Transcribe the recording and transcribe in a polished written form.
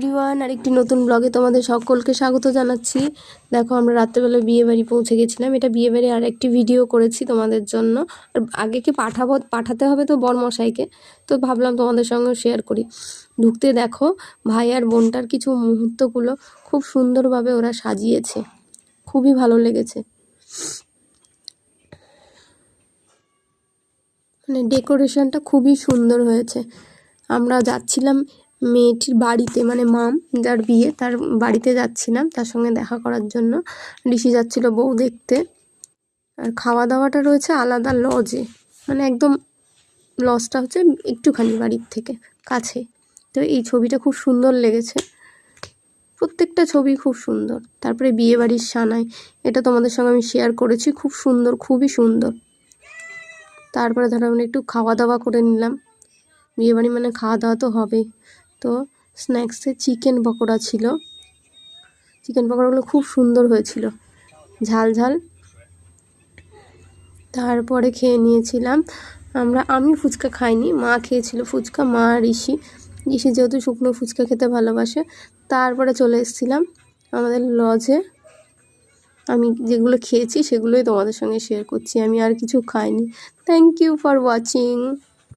Everyone, আরেকটি নতুন ব্লগে তোমাদের সকলকে স্বাগত জানাচ্ছি। দেখো, আমরা রাত্রেবেলা বিয়েবাড়ি পৌঁছে গেছিলাম। এটা বিয়েবাড়ি আর একটি ভিডিও করেছি তোমাদের জন্য। আর আগে কি পাঠাতে হবে তো বরমশাইকে, তো ভাবলাম তোমাদের সঙ্গে শেয়ার করি। ঢুকতে দেখো ভাই আর বোনটার কিছু মুহূর্তগুলো খুব সুন্দরভাবে ওরা সাজিয়েছে, খুবই ভালো লেগেছে। মানে ডেকোরেশনটা খুবই সুন্দর হয়েছে। আমরা যাচ্ছিলাম মেয়েটির বাড়িতে, মানে মাম যার বিয়ে তার বাড়িতে যাচ্ছিলাম তার সঙ্গে দেখা করার জন্য। ঋষি যাচ্ছিল বউ দেখতে। আর খাওয়া দাওয়াটা রয়েছে আলাদা লজে, মানে একদম লজটা হচ্ছে একটুখানি বাড়ির থেকে কাছে। তো এই ছবিটা খুব সুন্দর লেগেছে, প্রত্যেকটা ছবি খুব সুন্দর। তারপরে বিয়ে বাড়ির সানাই, এটা তোমাদের সঙ্গে আমি শেয়ার করেছি, খুব সুন্দর, খুবই সুন্দর। তারপরে ধরো আমরা একটু খাওয়া দাওয়া করে নিলাম, বিয়েবাড়ি মানে খাওয়া দাওয়া তো হবেই। তো স্ন্যাক্সে চিকেন পকোড়া ছিল, চিকেন পকোড়াগুলো খুব সুন্দর হয়েছিল, ঝাল ঝাল। তারপরে খেয়ে নিয়েছিলাম আমি ফুচকা খাইনি, মা খেয়েছিল ফুচকা, মা আর ঋষি যেহেতু শুকনো ফুচকা খেতে ভালোবাসে। তারপরে চলে এসেছিলাম আমাদের লজে। আমি যেগুলো খেয়েছি সেগুলোই তোমাদের সঙ্গে শেয়ার করছি, আমি আর কিছু খাইনি। Thank you for watching.